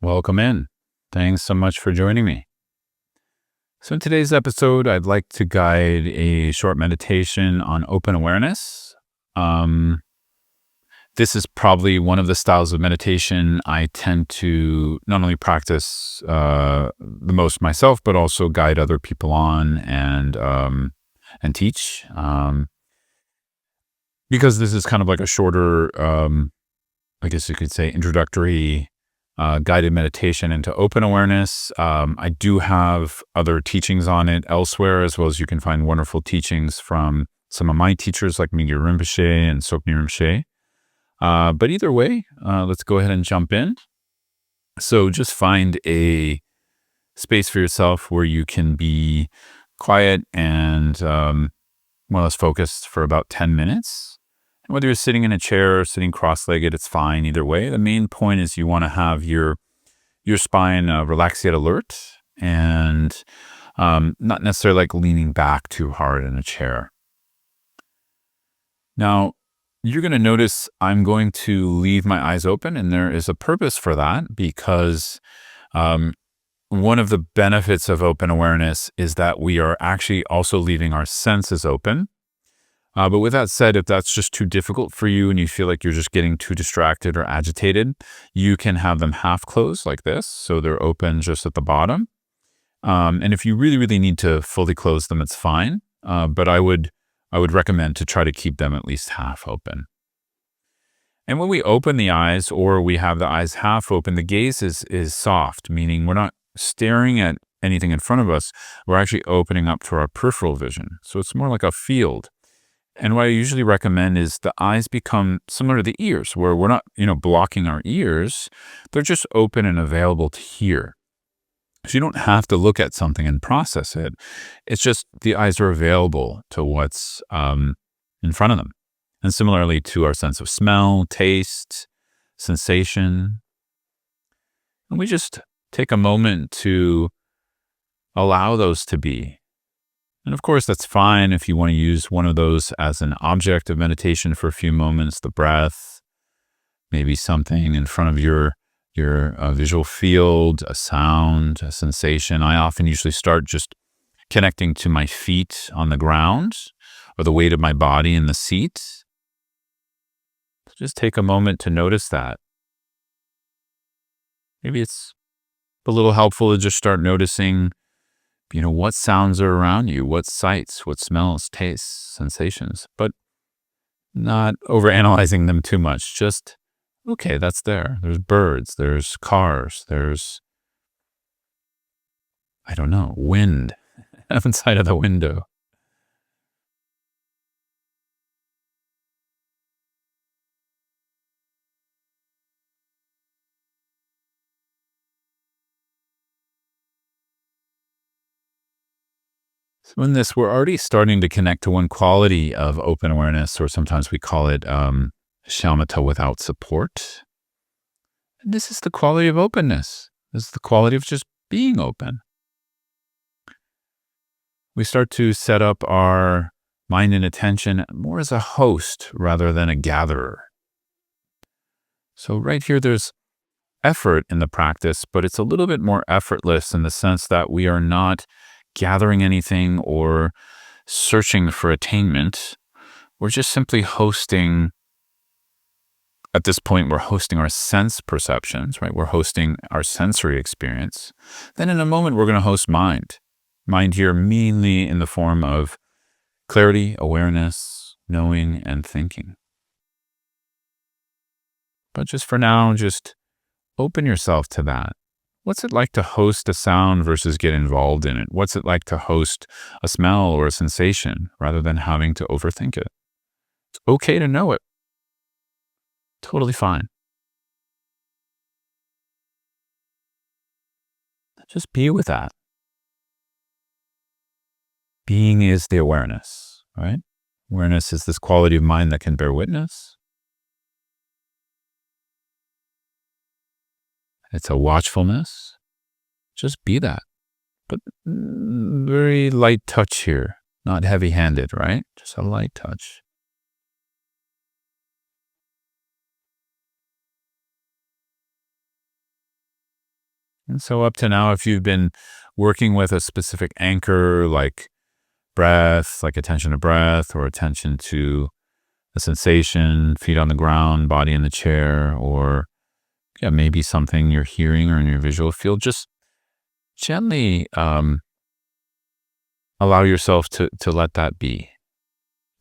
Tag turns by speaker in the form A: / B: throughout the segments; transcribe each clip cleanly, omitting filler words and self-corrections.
A: Welcome in. Thanks so much for joining me. So, in today's episode, I'd like to guide a short meditation on open awareness. Um, this is probably one of the styles of meditation I tend to not only practice the most myself, but also guide other people on and teach. Because this is kind of like a shorter, I guess you could say, introductory guided meditation into open awareness. I do have other teachings on it elsewhere, as well as you can find wonderful teachings from some of my teachers like Mingyur Rinpoche and Soknyi Rinpoche. But either way, let's go ahead and jump in. So just find a space for yourself where you can be quiet and more or less focused for about 10 minutes. And whether you're sitting in a chair or sitting cross-legged, it's fine either way. The main point is you want to have your spine relaxed yet alert and not necessarily like leaning back too hard in a chair. Now, you're going to notice I'm going to leave my eyes open, and there is a purpose for that because one of the benefits of open awareness is that we are actually also leaving our senses open. But with that said, if that's just too difficult for you and you feel like you're just getting too distracted or agitated, you can have them half closed like this. So they're open just at the bottom. And if you really, really need to fully close them, it's fine. But I would recommend to try to keep them at least half open. And when we open the eyes or we have the eyes half open, the gaze is soft, meaning we're not staring at anything in front of us. We're actually opening up to our peripheral vision. So it's more like a field. And what I usually recommend is the eyes become similar to the ears, where we're not, blocking our ears. They're just open and available to hear. So you don't have to look at something and process it. It's just the eyes are available to what's in front of them. And similarly to our sense of smell, taste, sensation. And we just take a moment to allow those to be. And of course, that's fine if you want to use one of those as an object of meditation for a few moments, the breath, maybe something in front of your visual field, a sound, a sensation. I often usually start just connecting to my feet on the ground or the weight of my body in the seat. Just take a moment to notice that. Maybe it's a little helpful to just start noticing what sounds are around you, what sights, what smells, tastes, sensations, but not overanalyzing them too much. Just, okay, that's there. There's birds, there's cars, there's, I don't know, wind outside of the window. So in this, we're already starting to connect to one quality of open awareness, or sometimes we call it shamatha without support. And this is the quality of openness. This is the quality of just being open. We start to set up our mind and attention more as a host rather than a gatherer. So right here, there's effort in the practice, but it's a little bit more effortless in the sense that we are not gathering anything or searching for attainment. We're just simply hosting. At this point, we're hosting our sense perceptions, right? We're hosting our sensory experience. Then in a moment, we're going to host mind. Mind here mainly in the form of clarity, awareness, knowing, and thinking. But just for now, just open yourself to that. What's it like to host a sound versus get involved in it? What's it like to host a smell or a sensation rather than having to overthink it? It's okay to know it. Totally fine. Just be with that. Being is the awareness, right? Awareness is this quality of mind that can bear witness. It's a watchfulness. Just be that. But very light touch here, not heavy-handed, right? Just a light touch. And so up to now, if you've been working with a specific anchor like breath, like attention to breath or attention to a sensation, feet on the ground, body in the chair, or yeah, maybe something you're hearing or in your visual field, just gently allow yourself to let that be.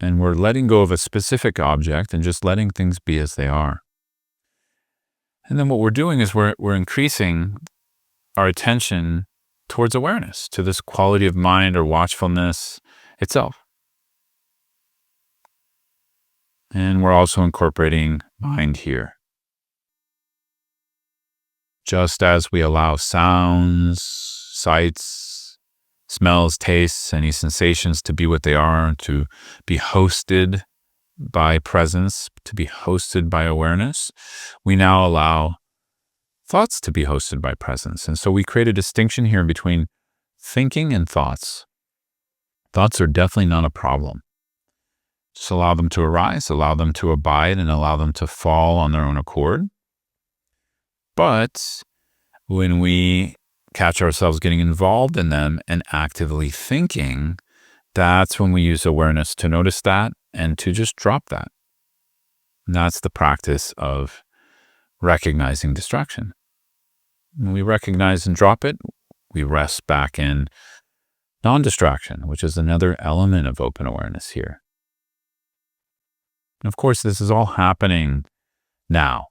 A: And we're letting go of a specific object and just letting things be as they are. And then what we're doing is we're increasing our attention towards awareness, to this quality of mind or watchfulness itself. And we're also incorporating mind here. Just as we allow sounds, sights, smells, tastes, any sensations to be what they are, to be hosted by presence, to be hosted by awareness, we now allow thoughts to be hosted by presence. And so we create a distinction here between thinking and thoughts. Thoughts are definitely not a problem. Just allow them to arise, allow them to abide, and allow them to fall on their own accord. But when we catch ourselves getting involved in them and actively thinking, that's when we use awareness to notice that and to just drop that. And that's the practice of recognizing distraction. When we recognize and drop it, we rest back in non-distraction, which is another element of open awareness here. And of course, this is all happening now.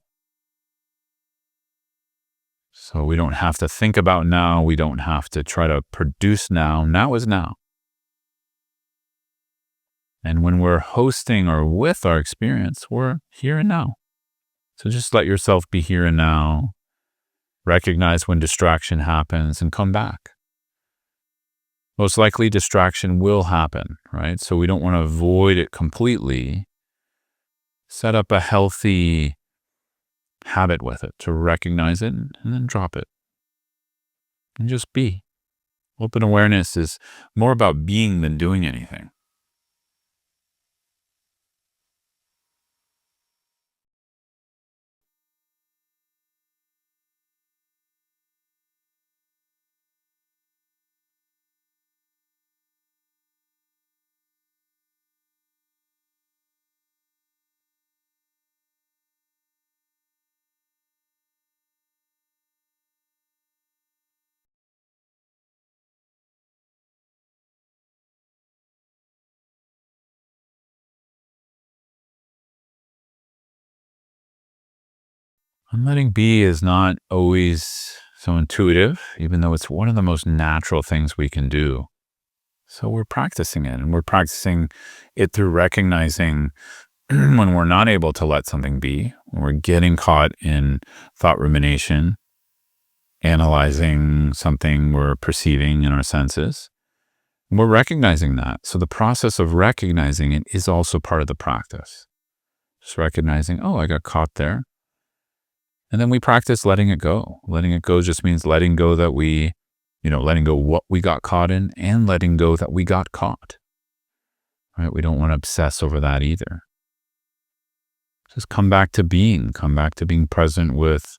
A: So we don't have to think about now. We don't have to try to produce now. Now is now. And when we're hosting or with our experience, we're here and now. So just let yourself be here and now. Recognize when distraction happens and come back. Most likely distraction will happen, right? So we don't want to avoid it completely. Set up a healthy habit with it to recognize it and then drop it. And just be. Open awareness is more about being than doing anything. And letting be is not always so intuitive, even though it's one of the most natural things we can do. So we're practicing it, and we're practicing it through recognizing when we're not able to let something be, when we're getting caught in thought rumination, analyzing something we're perceiving in our senses. We're recognizing that. So the process of recognizing it is also part of the practice. Just recognizing, oh, I got caught there. And then we practice letting it go. Letting it go just means letting go that letting go what we got caught in and letting go that we got caught. Right? We don't want to obsess over that either. Just come back to being present with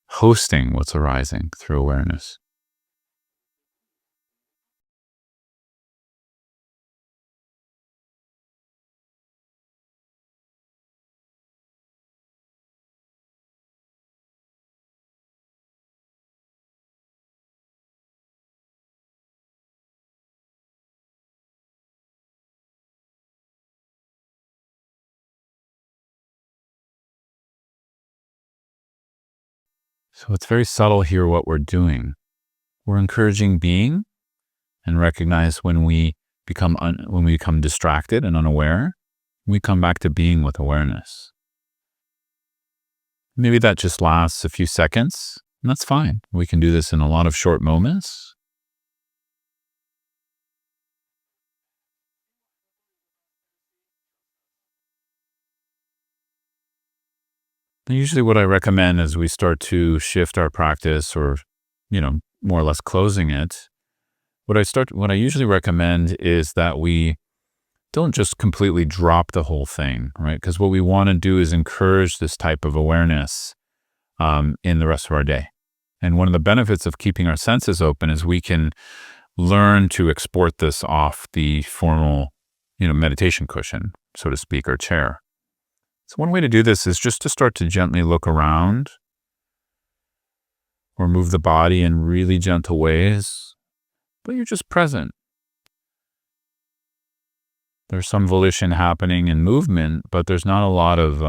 A: hosting what's arising through awareness. So it's very subtle here what we're doing. We're encouraging being and recognize when we become distracted and unaware, we come back to being with awareness. Maybe that just lasts a few seconds, and that's fine. We can do this in a lot of short moments. And usually what I recommend as we start to shift our practice or, more or less closing it, what I usually recommend is that we don't just completely drop the whole thing, right? Because what we want to do is encourage this type of awareness in the rest of our day. And one of the benefits of keeping our senses open is we can learn to export this off the formal, meditation cushion, so to speak, or chair. So one way to do this is just to start to gently look around or move the body in really gentle ways, but you're just present. There's some volition happening in movement, but there's not a lot of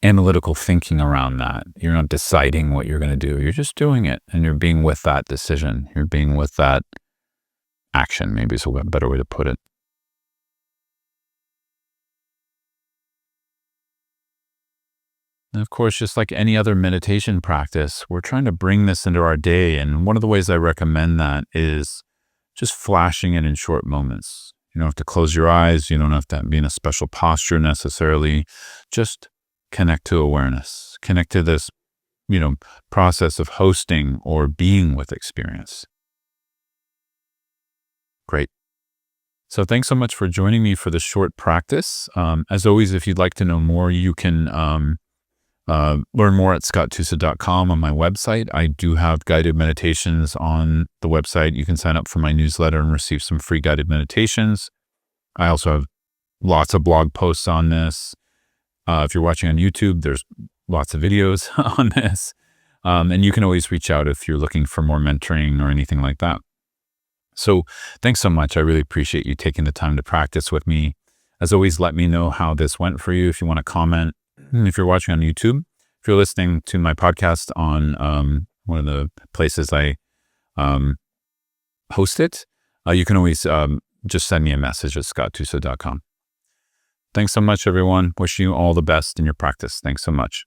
A: analytical thinking around that. You're not deciding what you're going to do. You're just doing it, and you're being with that decision. You're being with that action, maybe is a better way to put it. And of course, just like any other meditation practice, we're trying to bring this into our day. And one of the ways I recommend that is just flashing it in short moments. You don't have to close your eyes. You don't have to be in a special posture necessarily. Just connect to awareness. Connect to this, process of hosting or being with experience. Great. So thanks so much for joining me for this short practice. As always, if you'd like to know more, you can learn more at scotttusa.com on my website. I do have guided meditations on the website. You can sign up for my newsletter and receive some free guided meditations. I also have lots of blog posts on this. If you're watching on YouTube, there's lots of videos on this. And you can always reach out if you're looking for more mentoring or anything like that. So thanks so much. I really appreciate you taking the time to practice with me. As always, let me know how this went for you. If you want to comment, if you're watching on YouTube, if you're listening to my podcast on one of the places I host it, you can always just send me a message at scotttusa.com. Thanks so much, everyone. Wishing you all the best in your practice. Thanks so much.